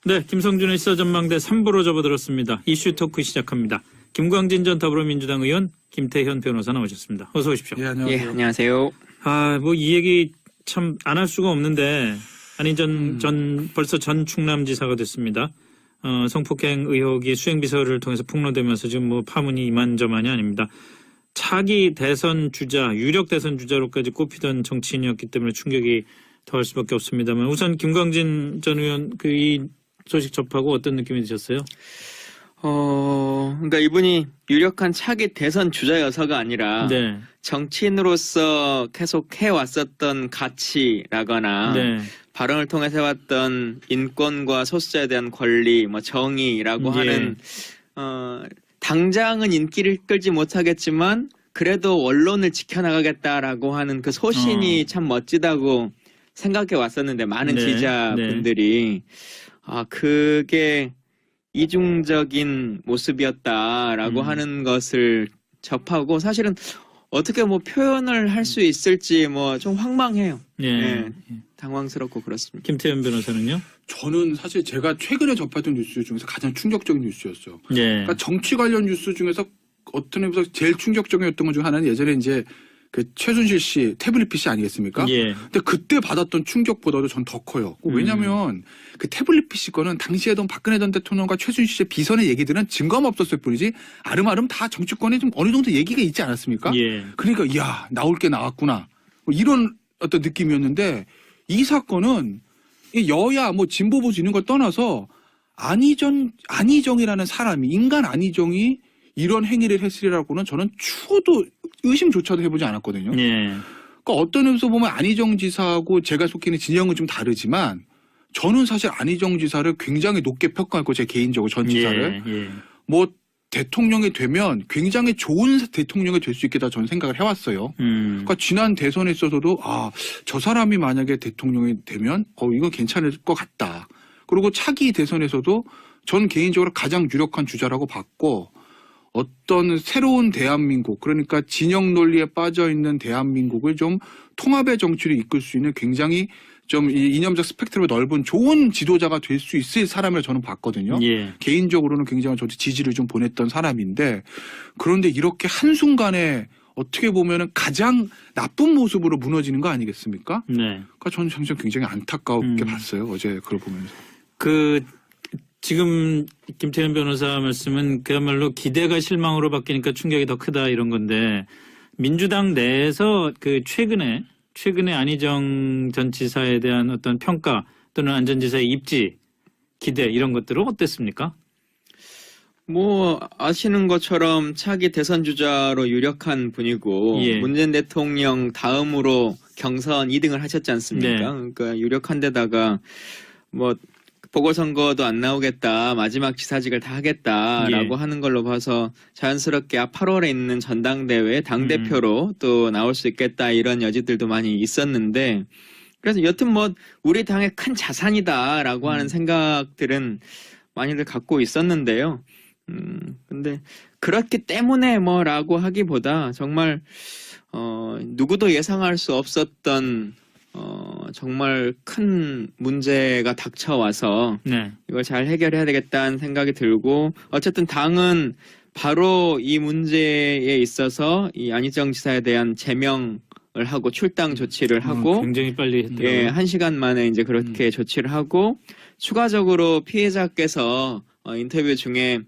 네, 김성준의 시사전망대 3부로 접어들었습니다. 이슈 토크 시작합니다. 김광진 전 더불어민주당 의원, 김태현 변호사 나오셨습니다. 어서 오십시오. 예, 안녕하세요. 예, 안녕하세요. 뭐 이 얘기 참 안 할 수가 없는데, 벌써 전 충남지사가 됐습니다. 성폭행 의혹이 수행비서를 통해서 폭로되면서 지금 뭐 파문이 이만저만이 아닙니다. 차기 대선 주자, 유력 대선 주자로까지 꼽히던 정치인이었기 때문에 충격이 더할 수밖에 없습니다만, 우선 김광진 전 의원 이 소식 접하고 어떤 느낌이 드셨어요? 그러니까 이분이 유력한 차기 대선 주자여서가 아니라 네. 정치인으로서 계속 해왔었던 가치라거나 네. 발언을 통해서 해왔던 인권과 소수자에 대한 권리, 뭐 정의라고 예. 하는 당장은 인기를 끌지 못하겠지만 그래도 언론을 지켜나가겠다라고 하는 그 소신이 참 멋지다고 생각해 왔었는데 많은 네. 지지자분들이 그게 이중적인 모습이었다라고 하는 것을 접하고 사실은 어떻게 뭐 표현을 할 수 있을지 뭐 좀 황망해요. 예. 당황스럽고 그렇습니다. 김태현 변호사는요? 저는 사실 제가 최근에 접했던 뉴스 중에서 가장 충격적인 뉴스였어요. 예. 그러니까 정치 관련 뉴스 중에서 어떤 의미에서 제일 충격적이었던 것 중 하나는 예전에 이제 그 최순실 씨 태블릿 PC 아니겠습니까? 예. 근데 그때 받았던 충격보다도 전 더 커요. 왜냐하면 그 태블릿 PC 거는 당시에도 박근혜 전 대통령과 최순실 씨 비선의 얘기들은 증거가 없었을 뿐이지 아름아름 다 정치권에 좀 어느 정도 얘기가 있지 않았습니까? 예. 그러니까 이야 나올 게 나왔구나 뭐 이런 어떤 느낌이었는데 이 사건은 이 여야 뭐 진보 보수 있는 걸 떠나서 안희정이라는 사람이 인간 안희정이 이런 행위를 했으리라고는 저는 추호도 의심조차도 해보지 않았거든요. 예. 그러니까 어떤 의미에서 보면 안희정 지사하고 제가 속해 있는 진영은 좀 다르지만 저는 사실 안희정 지사를 굉장히 높게 평가하고 제 개인적으로 전 지사를 예. 뭐 대통령이 되면 굉장히 좋은 대통령이 될 수 있겠다 저는 생각을 해왔어요. 그러니까 지난 대선에 있어서도 저 사람이 만약에 대통령이 되면 이건 괜찮을 것 같다. 그리고 차기 대선에서도 전 개인적으로 가장 유력한 주자라고 봤고 어떤 새로운 대한민국 그러니까 진영 논리에 빠져 있는 대한민국을 좀 통합의 정치를 이끌 수 있는 굉장히 좀 이념적 스펙트럼이 넓은 좋은 지도자가 될 수 있을 사람이라 저는 봤거든요. 예. 개인적으로는 굉장히 저도 지지를 좀 보냈던 사람인데 그런데 이렇게 한순간에 어떻게 보면은 가장 나쁜 모습으로 무너지는 거 아니겠습니까? 네. 그러니까 저는 굉장히 안타깝게 봤어요. 어제 그걸 보면서. 지금 김태현 변호사 말씀은 그야말로 기대가 실망으로 바뀌니까 충격이 더 크다 이런 건데 민주당 내에서 최근에 안희정 전 지사에 대한 어떤 평가 또는 안 전 지사의 입지, 기대 이런 것들은 어땠습니까? 뭐 아시는 것처럼 차기 대선 주자로 유력한 분이고 예. 문재인 대통령 다음으로 경선 2등을 하셨지 않습니까? 네. 그러니까 유력한 데다가 뭐 보궐선거도 안 나오겠다. 마지막 지사직을 다 하겠다라고 예. 하는 걸로 봐서 자연스럽게 8월에 있는 전당대회 당대표로 또 나올 수 있겠다 이런 여지들도 많이 있었는데 그래서 여튼 뭐 우리 당의 큰 자산이다라고 하는 생각들은 많이들 갖고 있었는데요. 근데 그렇기 때문에 뭐라고 하기보다 정말 누구도 예상할 수 없었던 정말 큰 문제가 닥쳐와서 네. 이걸 잘 해결해야 되겠다는 생각이 들고 어쨌든 당은 바로 이 문제에 있어서 이 안희정 지사에 대한 제명을 하고 출당 조치를 하고 굉장히 빨리 했더라고요. 예, 1시간 만에 이제 그렇게 조치를 하고 추가적으로 피해자께서 인터뷰 중에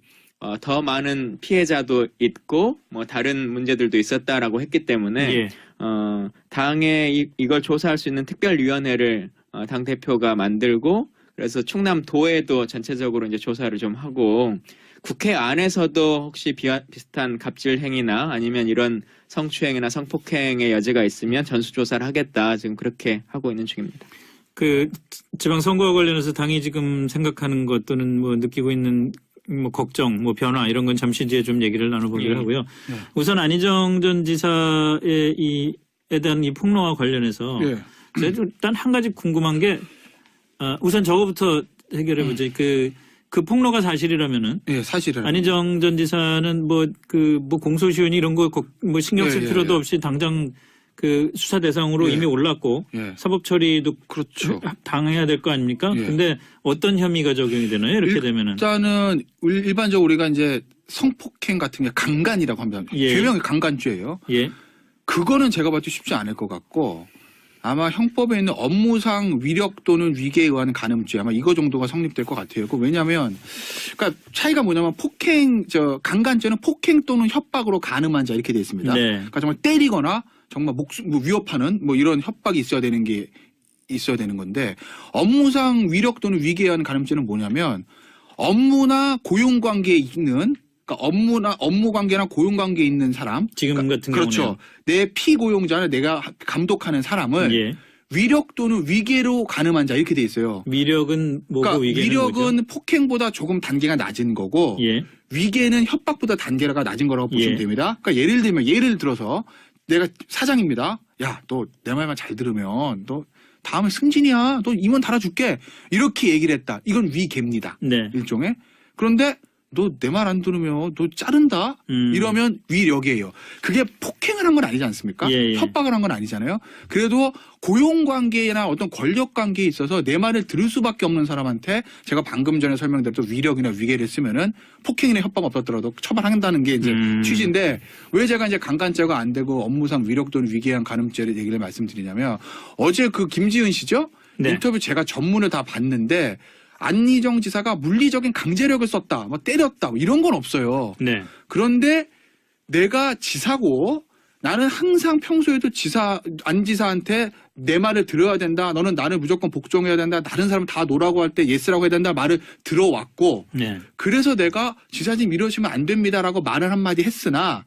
더 많은 피해자도 있고 뭐 다른 문제들도 있었다라고 했기 때문에 예. 당에 이걸 조사할 수 있는 특별위원회를 당 대표가 만들고 그래서 충남도에도 전체적으로 이제 조사를 좀 하고 국회 안에서도 혹시 비슷한 갑질 행위나 아니면 이런 성추행이나 성폭행의 여지가 있으면 전수조사를 하겠다 지금 그렇게 하고 있는 중입니다. 지방선거와 관련해서 당이 지금 생각하는 것 또는 뭐 느끼고 있는 뭐 걱정, 뭐 변화 이런 건 잠시 뒤에 좀 얘기를 나눠보기로 하고요. 우선 안희정 전 지사의 에 대한 이 폭로와 관련해서 제가 일단 한 가지 궁금한 게 우선 저거부터 해결해 보죠. 그 폭로가 사실이라면은 사실은 안희정 전 지사는 뭐 공소시효니 이런 거 뭐 신경 쓸 필요도 없이 당장 그 수사 대상으로 예. 이미 올랐고 예. 사법 처리도 그렇죠. 당해야 될 거 아닙니까? 예. 근데 어떤 혐의가 적용이 되나요? 이렇게 되면은 일단은 일반적으로 우리가 이제 성폭행 같은 게 강간이라고 합니다. 예. 죄명이 강간죄예요. 예. 그거는 제가 봐도 쉽지 않을 것 같고 아마 형법에 있는 업무상 위력 또는 위계에 의한 간음죄 아마 이거 정도가 성립될 것 같아요. 왜냐하면 그러니까 차이가 뭐냐면 강간죄는 폭행 또는 협박으로 간음한 자 이렇게 돼 있습니다. 네. 그러니까 정말 때리거나 정말 위협하는 뭐 이런 협박이 있어야 되는 건데 업무상 위력 또는 위계에 의한 간음죄는 뭐냐면 업무나 고용 관계에 있는 그러니까 업무 관계나 고용 관계에 있는 사람 지금 같은 그렇죠. 경우는 내 피고용자는 내가 감독하는 사람을 예. 위력 또는 위계로 간음한 자 이렇게 돼 있어요. 위력은 뭐고 그러니까 위계는 위력은 뭐죠? 폭행보다 조금 단계가 낮은 거고 예. 위계는 협박보다 단계가 낮은 거라고 보시면 예. 됩니다. 그러니까 예를 들어서 내가 사장입니다. 야, 너 내 말만 잘 들으면 너 다음에 승진이야. 너 임원 달아줄게. 이렇게 얘기를 했다. 이건 위계입니다. 네. 일종의. 그런데 너 내 말 안 들으면 너 자른다? 이러면 위력이에요. 그게 폭행을 한 건 아니지 않습니까? 예, 예. 협박을 한 건 아니잖아요. 그래도 고용관계나 어떤 권력관계에 있어서 내 말을 들을 수밖에 없는 사람한테 제가 방금 전에 설명드렸던 위력이나 위계를 쓰면은 폭행이나 협박 없었더라도 처벌한다는 게 이제 취지인데 왜 제가 이제 강간죄가 안 되고 업무상 위력 또는 위계에 의한 간음죄를 얘기를 말씀드리냐면 어제 그 김지은 씨죠? 네. 인터뷰 제가 전문을 다 봤는데 안희정 지사가 물리적인 강제력을 썼다, 뭐 때렸다, 뭐 이런 건 없어요. 네. 그런데 내가 지사고 나는 항상 평소에도 안 지사한테 내 말을 들어야 된다. 너는 나를 무조건 복종해야 된다. 다른 사람 다 노라고 할 때 예스라고 해야 된다. 말을 들어왔고 네. 그래서 내가 지사님 이러시면 안 됩니다라고 말을 한마디 했으나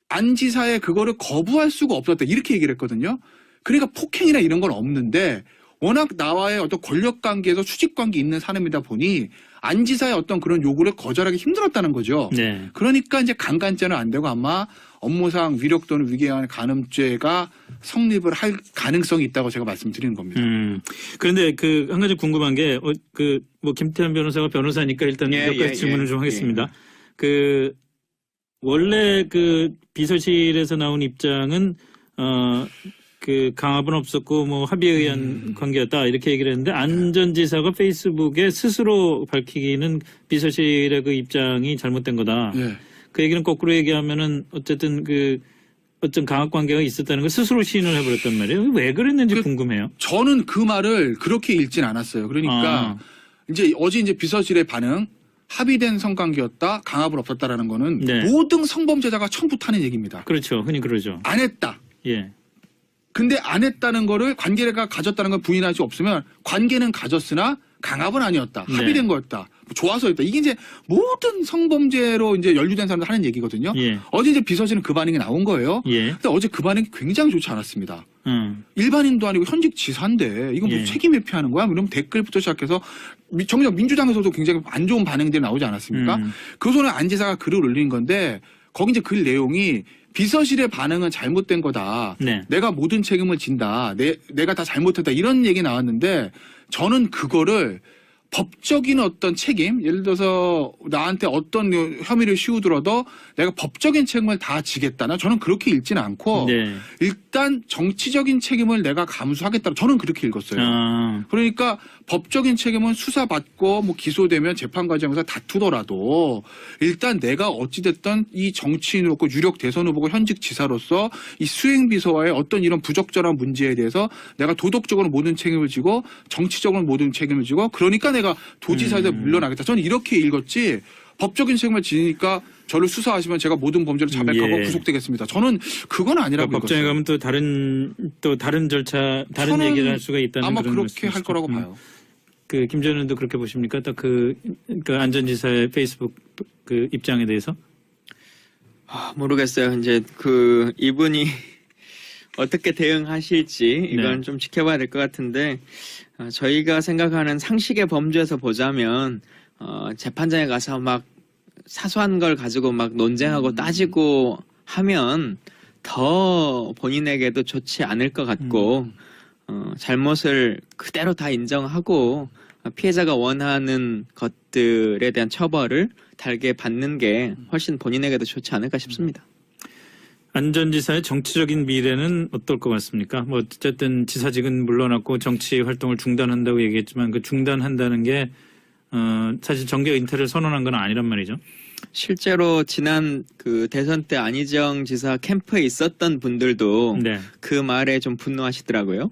안 지사의 그거를 거부할 수가 없었다. 이렇게 얘기를 했거든요. 그러니까 폭행이나 이런 건 없는데 워낙 나와의 어떤 권력관계에서 수직관계 있는 사람이다 보니 안 지사의 어떤 그런 요구를 거절하기 힘들었다는 거죠. 네. 그러니까 이제 강간죄는 안 되고 아마 업무상 위력 또는 위계에 의한 간음죄가 성립을 할 가능성이 있다고 제가 말씀드리는 겁니다. 그런데 그 한 가지 궁금한 게 뭐 김태현 변호사가 변호사니까 일단 예, 몇 가지 예, 질문을 예. 좀 하겠습니다. 그 원래 그 비서실에서 나온 입장은 그 강압은 없었고 뭐 합의에 의한 관계였다 이렇게 얘기를 했는데 안 전 지사가 페이스북에 스스로 밝히기는 비서실의 그 입장이 잘못된 거다. 예. 그 얘기는 거꾸로 얘기하면은 어쨌든 그 어떤 강압 관계가 있었다는 걸 스스로 시인을 해버렸단 말이에요. 왜 그랬는지 궁금해요. 저는 그 말을 그렇게 읽진 않았어요. 그러니까 이제 어제 이제 비서실의 반응 합의된 성관계였다, 강압은 없었다라는 거는 네. 모든 성범죄자가 처음부터 하는 얘기입니다. 그렇죠. 흔히 그러죠. 안 했다. 예. 근데 안 했다는 거를 관계가 가졌다는 걸 부인할 수 없으면 관계는 가졌으나 강압은 아니었다. 네. 합의된 거였다. 좋아서였다. 이게 이제 모든 성범죄로 이제 연루된 사람들 하는 얘기거든요. 예. 어제 이제 비서실은 그 반응이 나온 거예요. 예. 근데 어제 그 반응이 굉장히 좋지 않았습니다. 일반인도 아니고 현직 지사인데 이건 무슨 예. 책임 회피하는 거야? 이러면 댓글부터 시작해서 정작 민주당에서도 굉장히 안 좋은 반응들이 나오지 않았습니까? 그 손에 안 지사가 글을 올린 건데 거기 이제 글 내용이 비서실의 반응은 잘못된 거다. 네. 내가 모든 책임을 진다. 내가 다 잘못했다. 이런 얘기 나왔는데 저는 그거를 법적인 어떤 책임, 예를 들어서 나한테 어떤 혐의를 씌우더라도 내가 법적인 책임을 다 지겠다나 저는 그렇게 읽지는 않고 네. 일단 정치적인 책임을 내가 감수하겠다. 저는 그렇게 읽었어요. 그러니까 법적인 책임은 수사받고 뭐 기소되면 재판 과정에서 다투더라도 일단 내가 어찌됐든 이 정치인으로고 유력 대선 후보고 현직 지사로서 이 수행비서와의 어떤 이런 부적절한 문제에 대해서 내가 도덕적으로 모든 책임을 지고 정치적으로 모든 책임을 지고 그러니까 내가 도지사에서 물러나겠다. 저는 이렇게 읽었지 법적인 책임을 지니까 저를 수사하시면 제가 모든 범죄를 자백하고 예. 구속되겠습니다. 저는 그건 아니라고 그러니까 법정에 읽었어요. 가면 또 다른 절차, 다른 얘기를 할 수가 있다는 아마 그런 그렇게 할 말씀이시죠. 거라고 봐요. 그 김 전 의원도 그렇게 보십니까? 딱 그 안 전 지사의 페이스북 그 입장에 대해서? 모르겠어요. 이제 그 이분이 어떻게 대응하실지 이건 네. 좀 지켜봐야 될 것 같은데 저희가 생각하는 상식의 범주에서 보자면 재판장에 가서 막 사소한 걸 가지고 막 논쟁하고 따지고 하면 더 본인에게도 좋지 않을 것 같고 잘못을 그대로 다 인정하고 피해자가 원하는 것들에 대한 처벌을 달게 받는 게 훨씬 본인에게도 좋지 않을까 싶습니다. 안 전 지사의 정치적인 미래는 어떨 것 같습니까? 뭐 어쨌든 지사직은 물러났고 정치 활동을 중단한다고 얘기했지만 그 중단한다는 게 사실 정계 은퇴를 선언한 건 아니란 말이죠. 실제로 지난 그 대선 때 안희정 지사 캠프에 있었던 분들도 네. 그 말에 좀 분노하시더라고요.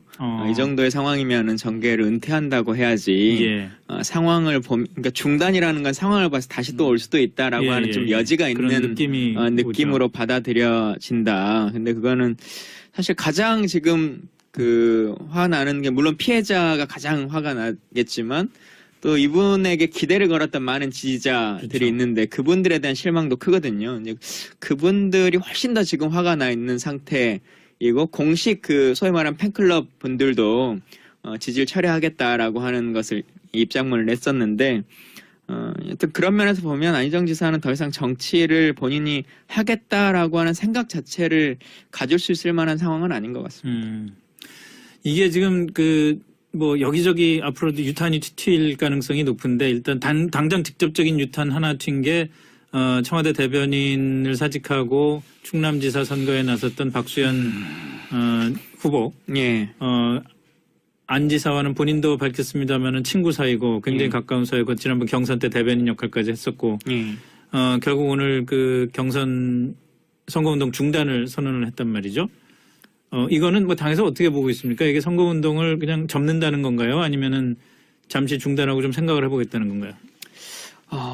이 정도의 상황이면은 정계를 은퇴한다고 해야지. 예. 상황을 그러니까 중단이라는 건 상황을 봐서 다시 또 올 수도 있다라고 하는 좀 여지가 그런 있는 느낌으로 오죠. 받아들여진다. 근데 그거는 사실 가장 지금 그 화나는 게 물론 피해자가 가장 화가 나겠지만 또 이분에게 기대를 걸었던 많은 지지자들이 그렇죠. 있는데 그분들에 대한 실망도 크거든요. 이제 그분들이 훨씬 더 지금 화가 나 있는 상태이고 공식 그 소위 말하는 팬클럽 분들도 지지를 철회하겠다라고 하는 것을 입장문을 냈었는데 여튼 그런 면에서 보면 안희정 지사는 더 이상 정치를 본인이 하겠다라고 하는 생각 자체를 가질 수 있을 만한 상황은 아닌 것 같습니다. 이게 지금 뭐 여기저기 앞으로도 유탄이 튈 가능성이 높은데 일단 당장 직접적인 유탄 하나 튄 게 청와대 대변인을 사직하고 충남지사 선거에 나섰던 박수현 후보. 예. 안 지사와는 본인도 밝혔습니다마는 친구 사이고 굉장히 가까운 사이고 지난번 경선 때 대변인 역할까지 했었고 결국 오늘 그 경선 선거운동 중단을 선언을 했단 말이죠. 이거는 뭐 당에서 어떻게 보고 있습니까? 이게 선거운동을 그냥 접는다는 건가요? 아니면은 잠시 중단하고 좀 생각을 해보겠다는 건가요?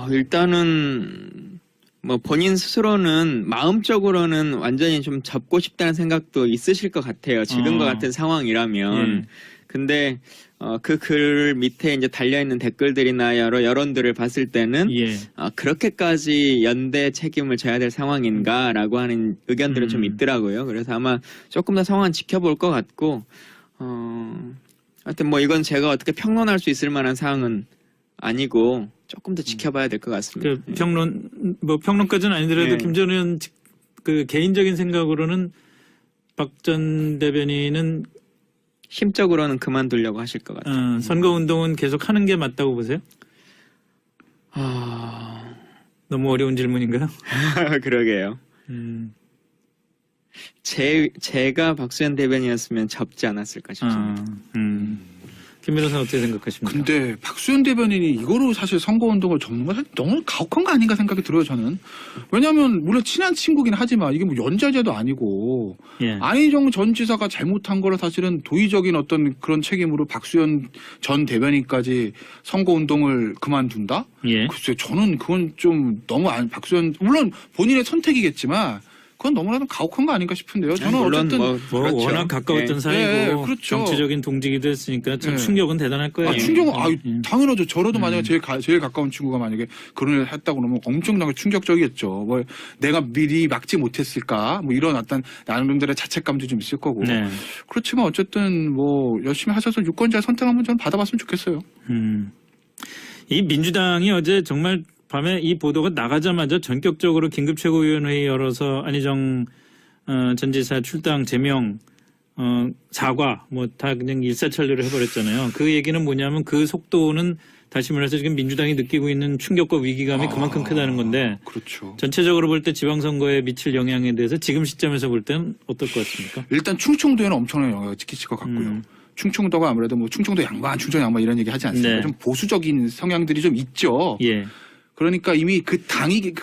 일단은 뭐 본인 스스로는 마음적으로는 완전히 좀 접고 싶다는 생각도 있으실 것 같아요. 지금과 같은 상황이라면. 근데 그 글 밑에 이제 달려있는 댓글들이나 여러 여론들을 봤을 때는 그렇게까지 연대 책임을 져야 될 상황인가라고 하는 의견들은 좀 있더라고요. 그래서 아마 조금 더 상황은 지켜볼 것 같고 하여튼 뭐 이건 제가 어떻게 평론할 수 있을 만한 사항은 아니고 조금 더 지켜봐야 될 것 같습니다. 평론까지는 아니더라도 김 전 의원 그 개인적인 생각으로는 박 전 대변인은 심적으로는 그만두려고 하실 것 같아요. 선거운동은 계속 하는 게 맞다고 보세요? 너무 어려운 질문인가요? 그러게요. 제가 박수현 대변인이었으면 접지 않았을까 싶습니다. 김 변호사는 어떻게 생각하십니까? 근데 박수현 대변인이 이거로 사실 선거운동을 접는 건 사실 너무 가혹한 거 아닌가 생각이 들어요, 저는. 왜냐하면 물론 친한 친구긴 하지만 이게 뭐 연좌제도 아니고 안희정 전 지사가 잘못한 거를 사실은 도의적인 어떤 그런 책임으로 박수현 전 대변인까지 선거운동을 그만둔다? 글쎄요, 저는 그건 좀 너무 박수현 물론 본인의 선택이겠지만 그건 너무나도 가혹한 거 아닌가 싶은데요. 저는 어쨌든 그렇죠. 워낙 가까웠던 사이고 그렇죠. 정치적인 동지기도 했으니까 참 충격은 대단할 거예요. 충격은 당연하죠. 저라도 만약에 제일 가까운 친구가 만약에 그런 일을 했다고 그러면 엄청나게 충격적이겠죠. 뭐 내가 미리 막지 못했을까? 뭐 이런 어떤 나름대로의 자책감도 좀 있을 거고. 그렇지만 어쨌든 뭐 열심히 하셔서 유권자 선택 한번 저는 받아봤으면 좋겠어요. 이 민주당이 어제 정말 밤에 이 보도가 나가자마자 전격적으로 긴급 최고위원회의 열어서 안희정 전 지사 출당 제명 사과 뭐 다 그냥 일사천리로 해버렸잖아요. 그 얘기는 뭐냐면 그 속도는 다시 말해서 지금 민주당이 느끼고 있는 충격과 위기감이 그만큼 크다는 건데 그렇죠. 전체적으로 볼 때 지방선거에 미칠 영향에 대해서 지금 시점에서 볼 때는 어떨 것 같습니까? 일단 충청도에는 엄청난 영향을 끼칠 것 같고요. 충청도가 아무래도 뭐 충청도 양반, 충청 양반 이런 얘기 하지 않습니까? 좀 보수적인 성향들이 좀 있죠. 그러니까 이미 그 당이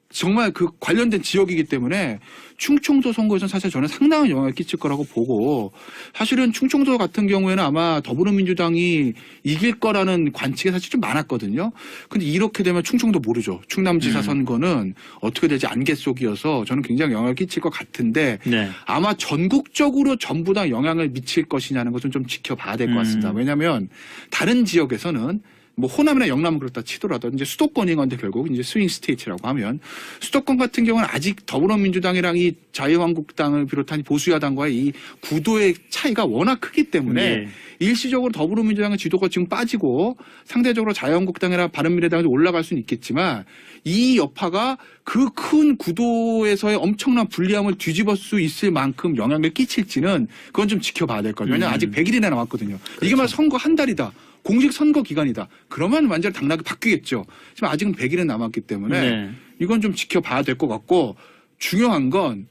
정말 그 관련된 지역이기 때문에 충청도 선거에서는 사실 저는 상당한 영향을 끼칠 거라고 보고 사실은 충청도 같은 경우에는 아마 더불어민주당이 이길 거라는 관측이 사실 좀 많았거든요. 근데 이렇게 되면 충청도 모르죠. 충남지사 선거는 어떻게 될지 안개 속이어서 저는 굉장히 영향을 끼칠 것 같은데 아마 전국적으로 전부 다 영향을 미칠 것이냐는 것은 좀 지켜봐야 될 것 같습니다. 왜냐하면 다른 지역에서는 뭐 호남이나 영남은 그렇다 치더라도 이제 수도권인 건데 결국 이제 스윙 스테이트라고 하면 수도권 같은 경우는 아직 더불어민주당이랑 이 자유한국당을 비롯한 보수야당과의 이 구도의 차이가 워낙 크기 때문에 일시적으로 더불어민주당의 지도가 지금 빠지고 상대적으로 자유한국당이나 바른미래당이 올라갈 수는 있겠지만 이 여파가 그 큰 구도에서의 엄청난 불리함을 뒤집을 수 있을 만큼 영향을 끼칠지는 그건 좀 지켜봐야 될 거예요. 왜냐하면 아직 100일이나 남았거든요. 이게 말 선거 한 달이다. 공식 선거 기간이다. 그러면 완전히 당락이 바뀌겠죠. 지금 아직은 100일은 남았기 때문에 이건 좀 지켜봐야 될 것 같고 중요한 건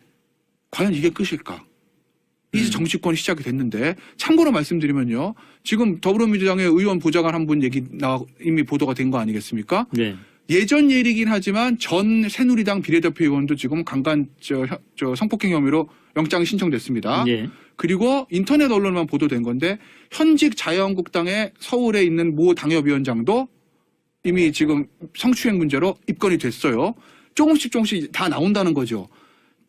과연 이게 끝일까? 이제 정치권이 시작이 됐는데 참고로 말씀드리면요. 지금 더불어민주당의 의원 보좌관 한 분 얘기 이미 보도가 된 거 아니겠습니까? 네. 예전 일이긴 하지만 전 새누리당 비례대표 의원도 지금 강간 성폭행 혐의로 영장이 신청됐습니다. 예. 그리고 인터넷 언론만 보도된 건데 현직 자유한국당의 서울에 있는 모 당협위원장도 이미 지금 성추행 문제로 입건이 됐어요. 조금씩 다 나온다는 거죠.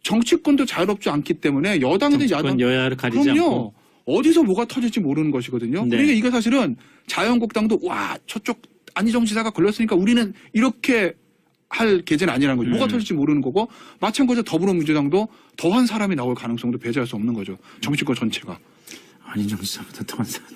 정치권도 자유롭지 않기 때문에 여당이든 정치권 야당 여야를 가리지 그럼요. 않고. 어디서 뭐가 터질지 모르는 것이거든요. 네. 그러니까 이게 사실은 자유한국당도 와 저쪽 안희정 지사가 걸렸으니까 우리는 이렇게 할 계제는 아니라는 거죠. 뭐가 터질지 모르는 거고 마찬가지로 더불어민주당도 더한 사람이 나올 가능성도 배제할 수 없는 거죠. 정치권 전체가. 안희정 지사보다 더한 사람.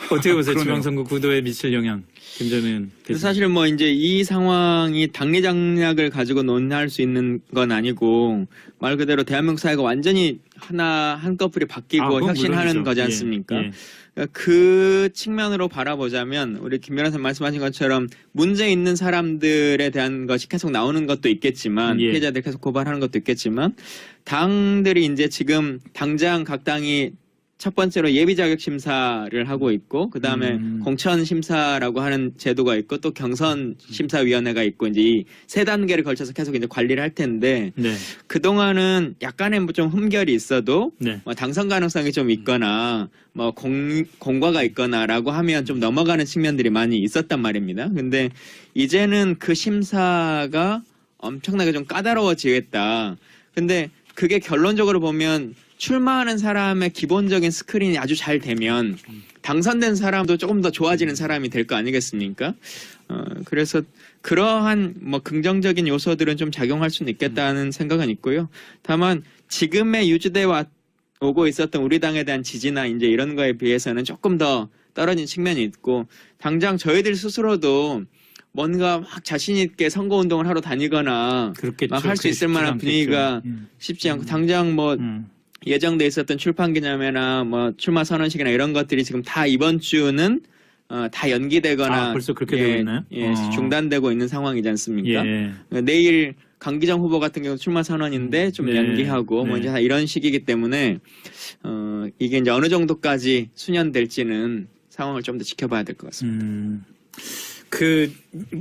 어떻게 보세요? 그러네요. 지방선거 구도에 미칠 영향. 김전은 사실은 뭐 이제 이 상황이 당내 장략을 가지고 논할 수 있는 건 아니고 말 그대로 대한민국 사회가 완전히 한꺼풀이 바뀌고 그건 혁신하는 물론이죠. 거지 예, 않습니까? 예. 그러니까 그 측면으로 바라보자면 우리 김 변호사님 말씀하신 것처럼 문제 있는 사람들에 대한 것이 계속 나오는 것도 있겠지만 예. 피해자들 계속 고발하는 것도 있겠지만 당들이 이제 지금 당장 각 당이 첫 번째로 예비 자격 심사를 하고 있고 그 다음에 공천 심사라고 하는 제도가 있고 또 경선 심사위원회가 있고 이제 이 세 단계를 걸쳐서 계속 이제 관리를 할 텐데 네. 그 동안은 약간의 뭐 좀 흠결이 있어도 네. 뭐 당선 가능성이 좀 있거나 뭐 공과가 있거나라고 하면 좀 넘어가는 측면들이 많이 있었단 말입니다. 근데 이제는 그 심사가 엄청나게 좀 까다로워지겠다. 근데 그게 결론적으로 보면 출마하는 사람의 기본적인 스크린이 아주 잘 되면 당선된 사람도 조금 더 좋아지는 사람이 될 거 아니겠습니까? 그래서 그러한 뭐 긍정적인 요소들은 좀 작용할 수는 있겠다는 생각은 있고요. 다만 지금의 유지돼 오고 있었던 우리 당에 대한 지지나 이제 이런 거에 비해서는 조금 더 떨어진 측면이 있고 당장 저희들 스스로도 뭔가 막 자신 있게 선거 운동을 하러 다니거나 그렇겠죠. 막 할 수 있을 만한 분위기가 쉽지 않고 당장 뭐 예정돼 있었던 출판 기념회나 뭐 출마 선언식이나 이런 것들이 지금 다 이번 주는 다 연기되거나 벌써 그렇게 되고 있나요? 중단되고 있는 상황이지 않습니까? 예. 내일 강기정 후보 같은 경우 출마 선언인데 좀 네. 연기하고 뭐 네. 이제 다 이런 식이기 때문에 이게 이제 어느 정도까지 수년될지는 상황을 좀 더 지켜봐야 될 것 같습니다.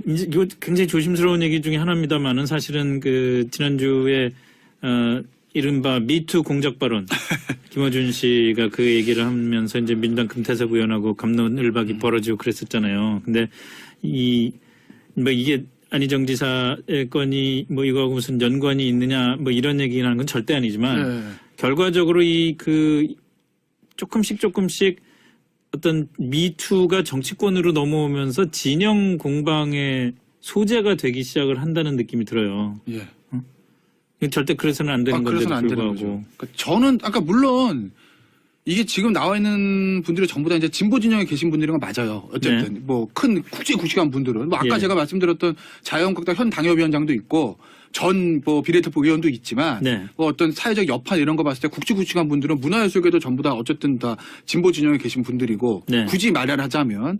이제 이거 굉장히 조심스러운 얘기 중에 하나입니다만은 사실은 그 지난주에 이른바 미투 공작 발언 김어준 씨가 그 얘기를 하면서 이제 민주당 금태섭 의원하고 갑론을박이 벌어지고 그랬었잖아요. 근데 뭐 이게 안희정 지사의 건이 뭐 이거하고 무슨 연관이 있느냐 뭐 이런 얘기를 하는 건 절대 아니지만 결과적으로 조금씩 어떤 미투가 정치권으로 넘어오면서 진영 공방의 소재가 되기 시작을 한다는 느낌이 들어요. 예. 절대 그래서는 안 되는 건데도 그래서는 안 되는 불구하고. 거죠. 그러니까 저는 아까 물론 이게 지금 나와 있는 분들이 전부 다 이제 진보 진영에 계신 분들인 건 맞아요. 어쨌든 네. 뭐 큰 굵직굵직한 분들은 뭐 아까 예. 제가 말씀드렸던 자유한국당 현 당협위원장도 있고 전 뭐 비례대표 의원도 있지만 네. 뭐 어떤 사회적 여파 이런 거 봤을 때 굵직굵직한 분들은 문화예술계도 전부 다 어쨌든 다 진보 진영에 계신 분들이고 네. 굳이 말을 하자면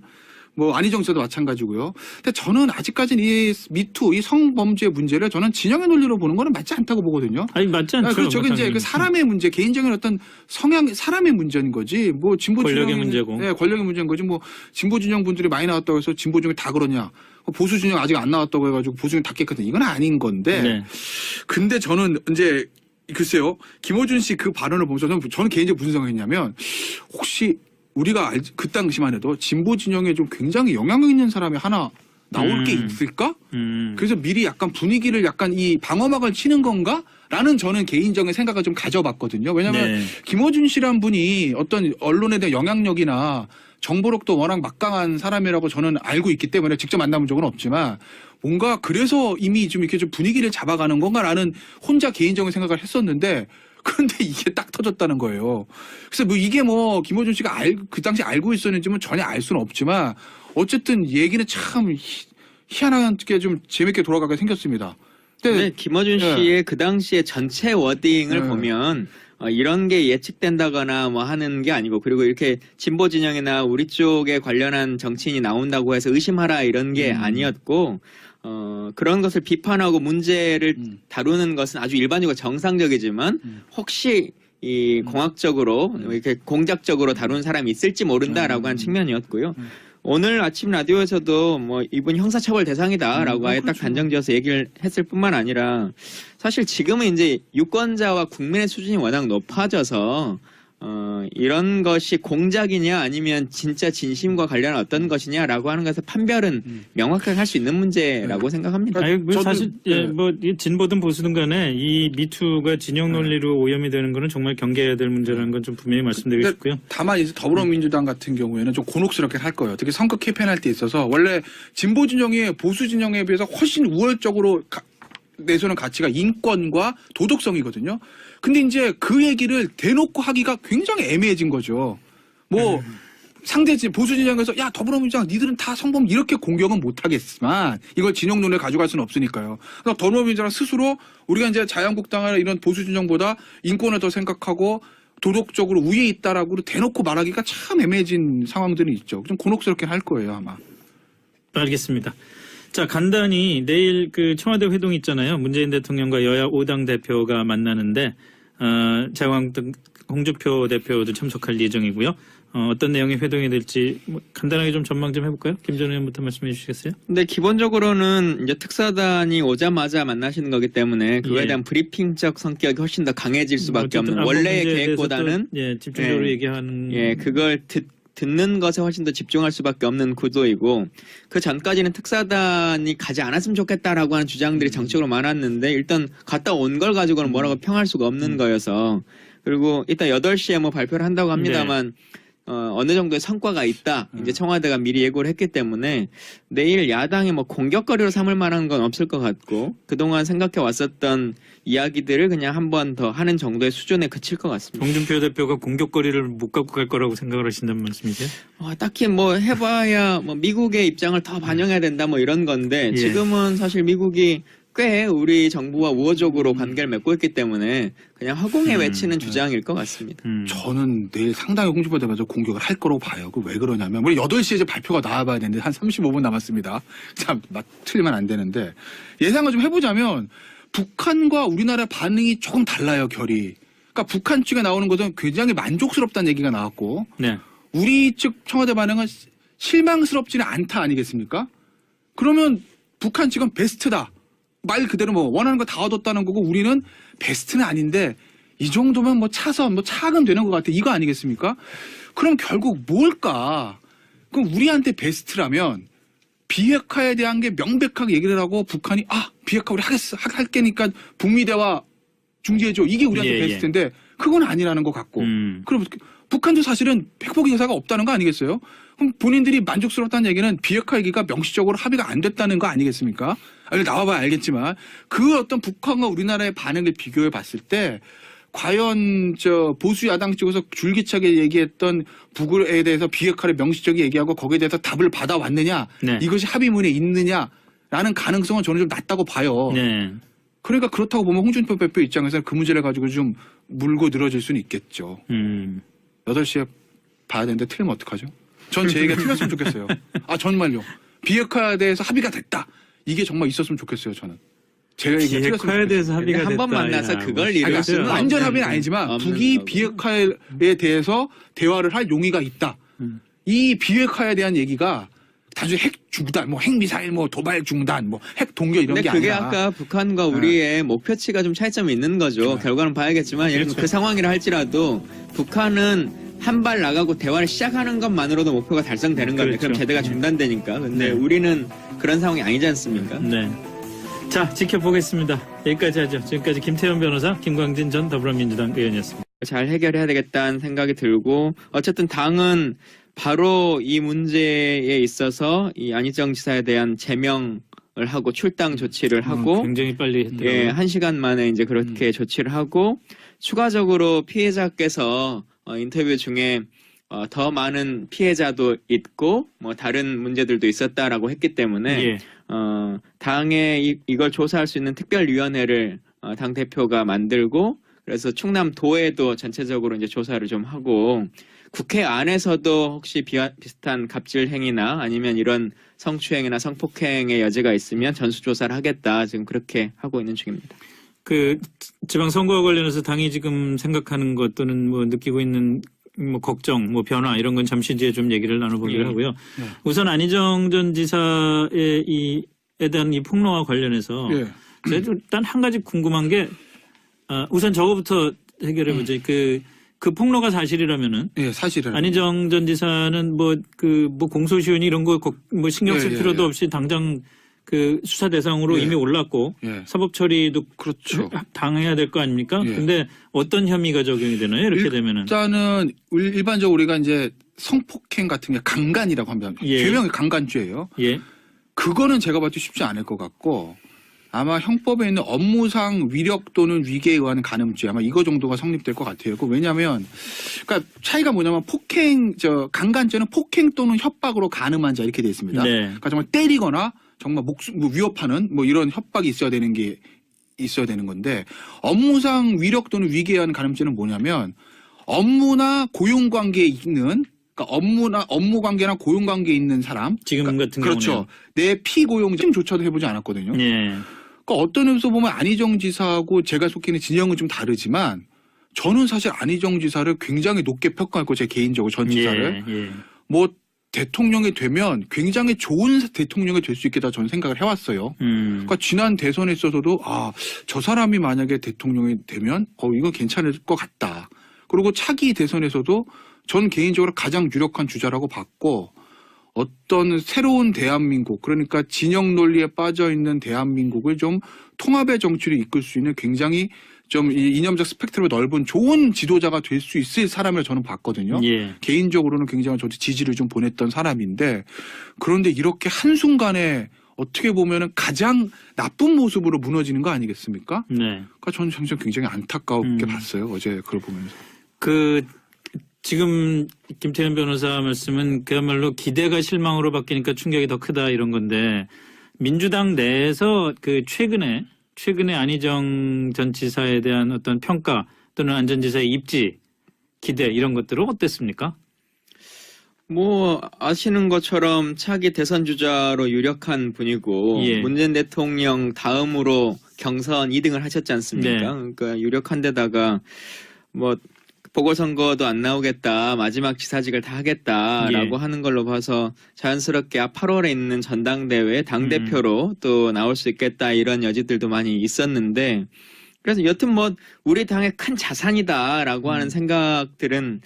뭐 안희정 씨도 마찬가지고요. 근데 저는 아직까지는 이 미투 이 성범죄 문제를 저는 진영의 논리로 보는 거는 맞지 않다고 보거든요. 아니 맞지 않죠. 저게 이제 그 사람의 문제, 개인적인 어떤 성향, 사람의 문제인 거지. 뭐 진보 권력의 진영이- 문제고. 네, 권력의 문제인 거지. 뭐 진보 진영 분들이 많이 나왔다고 해서 진보 중에 다 그러냐? 보수 진영 아직 안 나왔다고 해가지고 보수 중에 다 깼거든. 이건 아닌 건데. 네. 근데 저는 이제 글쎄요, 김어준 씨 그 발언을 보면서 저는 개인적으로 무슨 생각했냐면 혹시 우리가 그 당시만 해도 진보 진영에 좀 굉장히 영향력 있는 사람이 하나 나올 게 있을까? 그래서 미리 약간 분위기를 약간 이 방어막을 치는 건가? 라는 저는 개인적인 생각을 좀 가져봤거든요. 왜냐하면 네. 김어준 씨란 분이 어떤 언론에 대한 영향력이나 정보력도 워낙 막강한 사람이라고 저는 알고 있기 때문에 직접 만나본 적은 없지만 뭔가 그래서 이미 좀 이렇게 좀 분위기를 잡아가는 건가라는 혼자 개인적인 생각을 했었는데 그런데 이게 딱 터졌다는 거예요. 그래서 뭐 이게 뭐 김어준 씨가 그 당시 알고 있었는지 뭐 전혀 알 수는 없지만 어쨌든 얘기는 참 희한하게 좀 재밌게 돌아가게 생겼습니다. 근데 김어준 씨의 그 당시에 전체 워딩을 네. 보면 이런 게 예측된다거나 뭐 하는 게 아니고 그리고 이렇게 진보 진영이나 우리 쪽에 관련한 정치인이 나온다고 해서 의심하라 이런 게 아니었고 그런 것을 비판하고 문제를 다루는 것은 아주 일반적이고 정상적이지만 혹시 이 공학적으로 이렇게 공작적으로 다루는 사람이 있을지 모른다라고 하는 측면이었고요. 오늘 아침 라디오에서도 뭐 이분 형사처벌 대상이다라고 아예 딱 그렇죠. 단정지어서 얘기를 했을 뿐만 아니라 사실 지금은 이제 유권자와 국민의 수준이 워낙 높아져서 이런 것이 공작이냐 아니면 진짜 진심과 관련한 어떤 것이냐라고 하는 것에서 판별은 명확하게 할 수 있는 문제라고 생각합니다. 아니, 뭐 저도- 사실 네. 이 진보든 보수든 간에 이 미투가 진영 논리로 오염이 되는 거는 정말 경계해야 될 문제라는 건 좀 분명히 말씀드리고 싶고요. 다만 이제 더불어민주당 같은 경우에는 좀 곤혹스럽게 할 거예요. 특히 선거 캠페인할 때 있어서 원래 진보 진영이 보수 진영에 비해서 훨씬 우월적으로 내세우는 가치가 인권과 도덕성이거든요. 근데 이제 그 얘기를 대놓고 하기가 굉장히 애매해진 거죠. 뭐 상대 보수 진영에서 야 더불어민주당 니들은 다 성범 이렇게 공격은 못하겠지만 이걸 진영론에 가져갈 수는 없으니까요. 그래서 더불어민주당 스스로 우리가 이제 자유한국당이나 이런 보수 진영보다 인권을 더 생각하고 도덕적으로 우위에 있다라고 대놓고 말하기가 참 애매해진 상황들이 있죠. 좀 곤혹스럽게 할 거예요 아마. 알겠습니다. 자, 간단히 내일 그 청와대 회동 있잖아요. 문재인 대통령과 여야 5당 대표가 만나는데 자유한국당 홍준표 대표도 참석할 예정이고요. 어떤 내용의 회동이 될지 뭐 간단하게 좀 전망 좀 해볼까요? 김 전 의원부터 말씀해 주시겠어요? 근데 기본적으로는 이제 특사단이 오자마자 만나시는 거기 때문에 그거에 예. 대한 브리핑적 성격이 훨씬 더 강해질 수밖에 어쨌든 없는 안보 원래의 문제에 계획보다는 대해서 또, 집중적으로 예. 얘기하는 예, 그걸 듣는 것에 훨씬 더 집중할 수밖에 없는 구도이고 그 전까지는 특사단이 가지 않았으면 좋겠다라고 하는 주장들이 정책으로 많았는데 일단 갔다 온 걸 가지고는 뭐라고 평할 수가 없는 거여서 그리고 이따 8시에 뭐 발표를 한다고 합니다만 어느 정도의 성과가 있다. 이제 청와대가 미리 예고를 했기 때문에 내일 야당이 뭐 공격거리로 삼을 만한 건 없을 것 같고 그동안 생각해 왔었던 이야기들을 그냥 한 번 더 하는 정도의 수준에 그칠 것 같습니다. 홍준표 대표가 공격거리를 못 갖고 갈 거라고 생각을 하신다는 말씀이세요? 딱히 뭐 해봐야 뭐 미국의 입장을 더 반영해야 된다 뭐 이런 건데 예. 지금은 사실 미국이 꽤 우리 정부와 우호적으로 관계를 맺고 있기 때문에 그냥 허공에 외치는 주장일 것 같습니다. 저는 내일 상당히 홍준표 대표가 공격을 할 거라고 봐요. 그 왜 그러냐면 우리 8시에 이제 발표가 나와봐야 되는데 한 35분 남았습니다. 참 틀리면 안 되는데 예상을 좀 해보자면 북한과 우리나라 반응이 조금 달라요. 결이. 그러니까 북한 측에 나오는 것은 굉장히 만족스럽다는 얘기가 나왔고 네. 우리 측 청와대 반응은 실망스럽지는 않다 아니겠습니까? 그러면 북한 측은 베스트다. 말 그대로 뭐 원하는 거 다 얻었다는 거고 우리는 베스트는 아닌데 이 정도면 뭐 차선 뭐 차근 되는 것 같아. 이거 아니겠습니까? 그럼 결국 뭘까? 그럼 우리한테 베스트라면 비핵화에 대한 게 명백하게 얘기를 하고 북한이 비핵화 우리 할 게니까 북미 대화 중지해줘. 이게 우리한테 예, 베스트인데 그건 아니라는 것 같고. 그럼 북한도 사실은 핵폭 의사가 없다는 거 아니겠어요? 그럼 본인들이 만족스럽다는 얘기는 비핵화 얘기가 명시적으로 합의가 안 됐다는 거 아니겠습니까? 아니, 나와봐야 알겠지만 그 어떤 북한과 우리나라의 반응을 비교해 봤을 때 과연 보수 야당 쪽에서 줄기차게 얘기했던 북에 대해서 비핵화를 명시적으로 얘기하고 거기에 대해서 답을 받아왔느냐 네. 이것이 합의문에 있느냐라는 가능성은 저는 좀 낮다고 봐요. 네. 그러니까 그렇다고 보면 홍준표 대표 입장에서는 그 문제를 가지고 좀 물고 늘어질 수는 있겠죠. 8시에 봐야 되는데 틀리면 어떡하죠? 전 제 얘기가 틀렸으면 좋겠어요. 정말요. 비핵화에 대해서 합의가 됐다. 이게 정말 있었으면 좋겠어요. 저는. 제가 얘기가 틀렸으면 비핵화에 좋겠어요. 대해서 합의가 됐다. 한 번 만나서 그걸 이룰 그러니까 수는 완전 없는- 합의는 아니지만 없는 북이 거고. 비핵화에 대해서 대화를 할 용의가 있다. 이 비핵화에 대한 얘기가 단순히 핵 중단, 뭐 핵미사일, 뭐 도발 중단, 뭐 핵 동결 이런 근데 게 그게 아니라. 아까 북한과 우리의 목표치가 좀 차이점이 있는 거죠. 결과는 봐야겠지만 예를 들면 그 상황이라 할지라도 북한은 한 발 나가고 대화를 시작하는 것만으로도 목표가 달성되는 겁니다. 그럼 그렇죠. 제대가 중단되니까. 근데 네. 우리는 그런 상황이 아니지 않습니까? 네. 자, 지켜보겠습니다. 여기까지 하죠. 지금까지 김태현 변호사, 김광진 전 더불어민주당 의원이었습니다. 잘 해결해야 되겠다는 생각이 들고 어쨌든 당은 바로 이 문제에 있어서 이 안희정 지사에 대한 제명을 하고 출당 조치를 하고 굉장히 빨리 했더라고요. 예, 1시간 만에 이제 그렇게 조치를 하고 추가적으로 피해자께서 인터뷰 중에 더 많은 피해자도 있고 뭐 다른 문제들도 있었다라고 했기 때문에 예. 당에 이걸 조사할 수 있는 특별위원회를 당 대표가 만들고 그래서 충남도에도 전체적으로 이제 조사를 좀 하고 국회 안에서도 혹시 비슷한 갑질 행위나 아니면 이런 성추행이나 성폭행의 여지가 있으면 전수조사를 하겠다. 지금 그렇게 하고 있는 중입니다. 그 지방선거와 관련해서 당이 지금 생각하는 것 또는 뭐 느끼고 있는 뭐 걱정, 뭐 변화 이런 건 잠시 뒤에 좀 얘기를 나눠보기로 하고요. 우선 안희정 전 지사의 이에 대한 이 폭로와 관련해서 제가 일단 한 가지 궁금한 게 우선 저거부터 해결해 보죠. 그 폭로가 사실이라면은 사실은 안희정 전 지사는 뭐 공소시효니 이런 거 뭐 신경 쓸 필요도 없이 당장 그 수사 대상으로 이미 올랐고 사법 처리도 그렇죠. 당해야 될 거 아닙니까? 근데 어떤 혐의가 적용이 되나요? 이렇게 되면은 일단은 일반적으로 우리가 이제 성폭행 같은 게 강간이라고 하면 죄명이 강간죄예요. 그거는 제가 봐도 쉽지 않을 것 같고 아마 형법에 있는 업무상 위력 또는 위계에 의한 간음죄 아마 이거 정도가 성립될 것 같아요. 왜냐하면 그러니까 차이가 뭐냐면 강간죄는 폭행 또는 협박으로 간음한 자 이렇게 돼 있습니다. 그러니까 정말 때리거나 정말 위협하는 뭐 이런 협박이 있어야 되는 건데 업무상 위력 또는 위계에 의한 간음죄는 뭐냐면 업무나 고용관계에 있는 그러니까 업무 관계나 고용 관계에 있는 사람 지금 같은 그렇죠. 경우는 내 피고용조차도 해보지 않았거든요. 그러니까 어떤 의미에서 보면 안희정 지사하고 제가 속해 있는 진영은 좀 다르지만 저는 사실 안희정 지사를 굉장히 높게 평가하고 제 개인적으로 전 지사를 뭐 대통령이 되면 굉장히 좋은 대통령이 될 수 있겠다 저는 생각을 해왔어요. 그러니까 지난 대선에 있어서도 저 사람이 만약에 대통령이 되면 이거 괜찮을 것 같다. 그리고 차기 대선에서도 전 개인적으로 가장 유력한 주자라고 봤고 어떤 새로운 대한민국 그러니까 진영 논리에 빠져있는 대한민국을 좀 통합의 정치를 이끌 수 있는 굉장히 좀 이념적 스펙트럼이 넓은 좋은 지도자가 될 수 있을 사람을 저는 봤거든요. 개인적으로는 굉장히 저도 지지를 좀 보냈던 사람인데 그런데 이렇게 한순간에 어떻게 보면은 가장 나쁜 모습으로 무너지는 거 아니겠습니까? 그러니까 저는 굉장히 안타깝게 봤어요. 어제 그걸 보면서. 지금 김태현 변호사 말씀은 그야말로 기대가 실망으로 바뀌니까 충격이 더 크다 이런 건데 민주당 내에서 최근에 안희정 전 지사에 대한 어떤 평가 또는 안 전 지사의 입지 기대 이런 것들은 어땠습니까? 뭐 아시는 것처럼 차기 대선 주자로 유력한 분이고 문재인 대통령 다음으로 경선 2등을 하셨지 않습니까? 그러니까 유력한 데다가 뭐 보궐선거도 안 나오겠다. 마지막 지사직을 다 하겠다라고 하는 걸로 봐서 자연스럽게 8월에 있는 전당대회 당대표로 또 나올 수 있겠다 이런 여지들도 많이 있었는데 그래서 여튼 뭐 우리 당의 큰 자산이다라고 하는 생각들은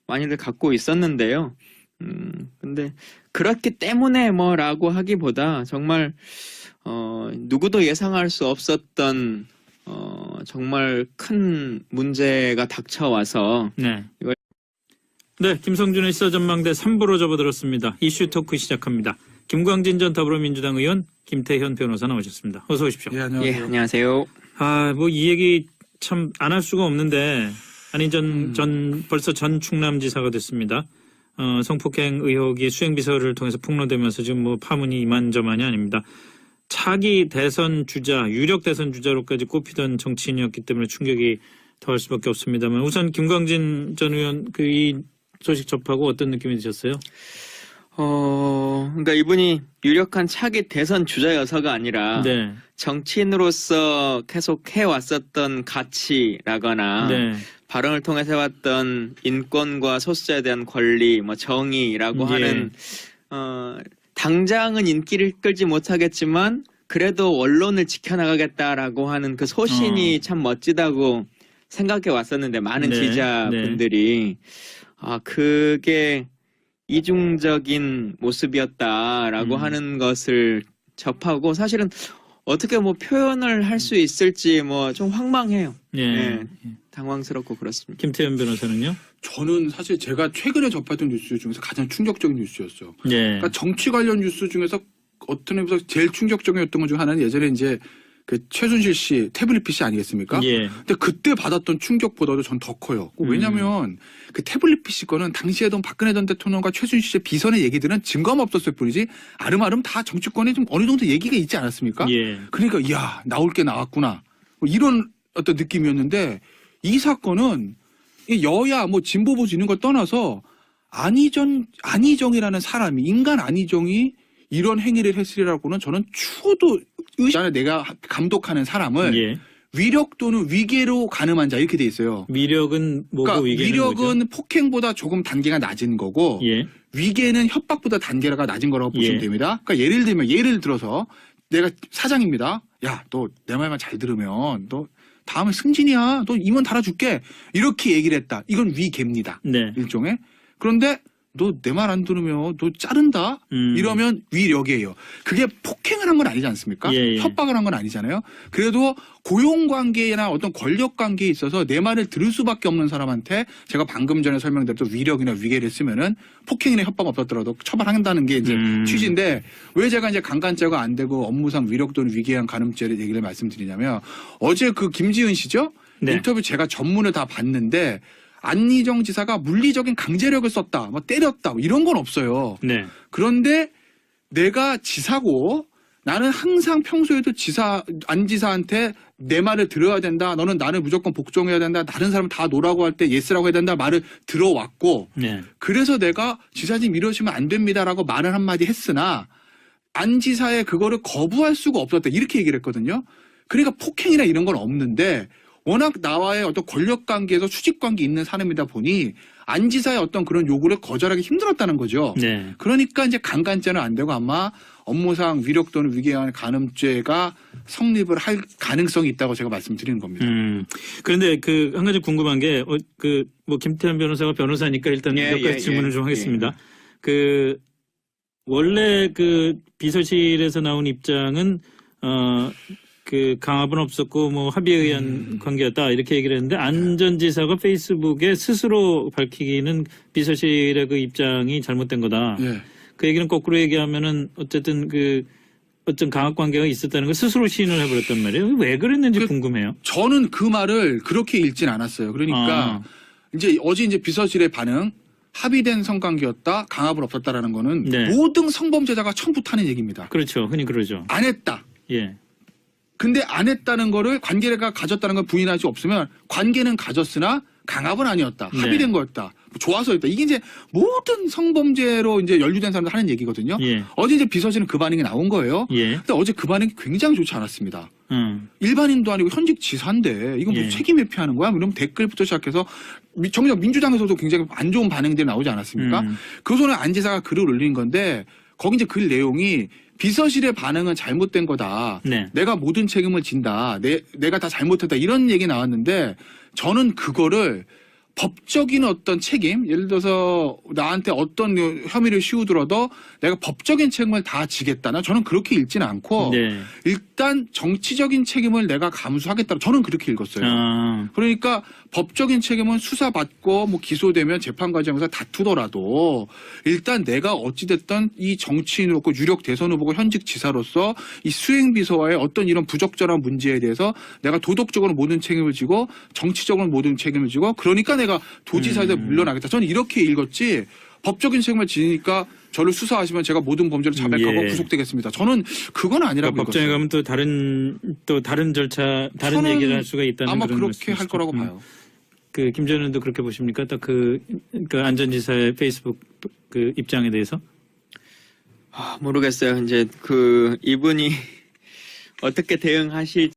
많이들 갖고 있었는데요. 근데 그렇기 때문에 뭐라고 하기보다 정말 누구도 예상할 수 없었던 정말 큰 문제가 닥쳐와서 김성준의 시사전망대 3부로 접어들었습니다. 이슈 토크 시작합니다. 김광진 전 더불어민주당 의원, 김태현 변호사 나오셨습니다. 어서 오십시오. 안녕하세요. 안녕하세요. 뭐 이 얘기 참 안 할 수가 없는데 벌써 전 충남지사가 됐습니다. 성폭행 의혹이 수행비서를 통해서 폭로되면서 지금 뭐 파문이 이만저만이 아닙니다. 차기 대선 주자, 유력 대선 주자로까지 꼽히던 정치인이었기 때문에 충격이 더할 수밖에 없습니다만 우선 김광진 전 의원 이 소식 접하고 어떤 느낌이 드셨어요? 그러니까 이분이 유력한 차기 대선 주자여서가 아니라 정치인으로서 계속 해왔었던 가치라거나 발언을 통해서 해왔던 인권과 소수자에 대한 권리, 뭐 정의라고 하는 당장은 인기를 끌지 못하겠지만 그래도 언론을 지켜나가겠다라고 하는 그 소신이 참 멋지다고 생각해 왔었는데 많은 지지자분들이 그게 이중적인 모습이었다라고 하는 것을 접하고 사실은 어떻게 뭐 표현을 할 수 있을지 뭐 좀 황망해요. 당황스럽고 그렇습니다. 김태현 변호사는요? 저는 사실 제가 최근에 접했던 뉴스 중에서 가장 충격적인 뉴스였어요. 그러니까 정치 관련 뉴스 중에서 어떤 의미에서 제일 충격적이었던 것 중 하나는 예전에 이제 최순실 씨 태블릿 PC 아니겠습니까? 근데 그때 받았던 충격보다도 전 더 커요. 왜냐하면 태블릿 PC 거는 당시에도 박근혜 전 대통령과 최순실 씨의 비선의 얘기들은 증거가 없었을 뿐이지 아름아름 다 정치권에 좀 어느 정도 얘기가 있지 않았습니까? 그러니까 이야 나올 게 나왔구나 뭐 이런 어떤 느낌이었는데 이 사건은 여야 뭐 진보 보수 있는 걸 떠나서 안희정이라는 사람이 인간 안희정이 이런 행위를 했으리라고는 저는 추호도 의식. 내가 감독하는 사람을 예. 위력 또는 위계로 가늠한 자 이렇게 돼 있어요. 위력은 뭐고 그러니까 위계는 위력은 뭐죠? 폭행보다 조금 단계가 낮은 거고 예. 위계는 협박보다 단계가 낮은 거라고 보시면 예. 됩니다. 그러니까 예를 들어서 내가 사장입니다. 야, 너 내 말만 잘 들으면 너 다음에 승진이야. 너 임원 달아줄게. 이렇게 얘기를 했다. 이건 위계입니다. 네. 일종의. 그런데 너 내 말 안 들으면 너 자른다? 이러면 위력이에요. 그게 폭행을 한 건 아니지 않습니까? 예, 예. 협박을 한 건 아니잖아요. 그래도 고용관계나 어떤 권력관계에 있어서 내 말을 들을 수밖에 없는 사람한테 제가 방금 전에 설명드렸던 위력이나 위계를 쓰면은 폭행이나 협박 없었더라도 처벌한다는 게 이제 취지인데 왜 제가 이제 강간죄가 안 되고 업무상 위력 또는 위계한 간음죄를 얘기를 말씀드리냐면 어제 그 김지은 씨죠? 네. 인터뷰 제가 전문을 다 봤는데 안희정 지사가 물리적인 강제력을 썼다, 뭐 때렸다, 뭐 이런 건 없어요. 네. 그런데 내가 지사고 나는 항상 평소에도 안 지사한테 내 말을 들어야 된다. 너는 나를 무조건 복종해야 된다. 다른 사람 다 노라고 할 때 예스라고 해야 된다. 말을 들어왔고 네. 그래서 내가 지사님 이러시면 안 됩니다라고 말을 한마디 했으나 안 지사의 그거를 거부할 수가 없었다. 이렇게 얘기를 했거든요. 그러니까 폭행이나 이런 건 없는데 워낙 나와의 어떤 권력관계에서 수직관계 있는 사람이다 보니 안 지사의 어떤 그런 요구를 거절하기 힘들었다는 거죠. 네. 그러니까 이제 강간죄는 안 되고 아마 업무상 위력 또는 위계한 간음죄가 성립을 할 가능성이 있다고 제가 말씀드리는 겁니다. 그런데 그 한 가지 궁금한 게 뭐 김태현 변호사가 변호사니까 일단 예, 몇 가지 예, 질문을 예, 좀 하겠습니다. 예. 그 원래 그 비서실에서 나온 입장은 그 강압은 없었고 뭐 합의에 의한 관계였다 이렇게 얘기를 했는데 안 전 지사가 페이스북에 스스로 밝히기는 비서실의 그 입장이 잘못된 거다. 예. 그 얘기는 거꾸로 얘기하면은 어쨌든 그 어떤 강압 관계가 있었다는 걸 스스로 시인을 해버렸단 말이에요. 왜 그랬는지 궁금해요. 저는 그 말을 그렇게 읽진 않았어요. 그러니까 이제 어제 이제 비서실의 반응 합의된 성관계였다, 강압은 없었다라는 거는 네. 모든 성범죄자가 처음부터 하는 얘기입니다. 그렇죠. 흔히 그러죠. 안 했다. 예. 근데 안 했다는 거를 관계가 가졌다는 걸 부인할 수 없으면 관계는 가졌으나 강압은 아니었다. 네. 합의된 거였다. 좋아서였다. 이게 이제 모든 성범죄로 이제 연루된 사람들 하는 얘기거든요. 예. 어제 이제 비서실은 그 반응이 나온 거예요. 예. 근데 어제 그 반응이 굉장히 좋지 않았습니다. 일반인도 아니고 현직 지사인데 이건 뭐 예. 책임 회피하는 거야? 이러면 댓글부터 시작해서 정작 민주당에서도 굉장히 안 좋은 반응들이 나오지 않았습니까? 그 손에 안 지사가 글을 올린 건데 거기 이제 글 내용이 비서실의 반응은 잘못된 거다. 네. 내가 모든 책임을 진다. 내가 다 잘못했다. 이런 얘기 나왔는데 저는 그거를 법적인 어떤 책임, 예를 들어서 나한테 어떤 혐의를 씌우더라도 내가 법적인 책임을 다 지겠다. 저는 그렇게 읽지는 않고 네. 일단 정치적인 책임을 내가 감수하겠다. 저는 그렇게 읽었어요. 그러니까 법적인 책임은 수사받고 뭐 기소되면 재판 과정에서 다투더라도 일단 내가 어찌됐든 이 정치인 후보, 유력 대선 후보고 현직 지사로서 이 수행비서와의 어떤 이런 부적절한 문제에 대해서 내가 도덕적으로 모든 책임을 지고 정치적으로 모든 책임을 지고 그러니까 내가 도지사에서 물러나겠다. 저는 이렇게 읽었지 법적인 책임을 지니까 저를 수사하시면 제가 모든 범죄를 자백하고 예. 구속되겠습니다. 저는 그건 아니라고 그러니까 법정에 읽었어요. 가면 또 다른 절차, 다른 저는 얘기를 할 수가 있다는 아마 그런 그렇게 할 말씀이시죠? 거라고 봐요. 그 김 전 의원도 그렇게 보십니까? 딱 그 안 전 지사의 페이스북 그 입장에 대해서? 모르겠어요. 이제 그 이분이 어떻게 대응하실지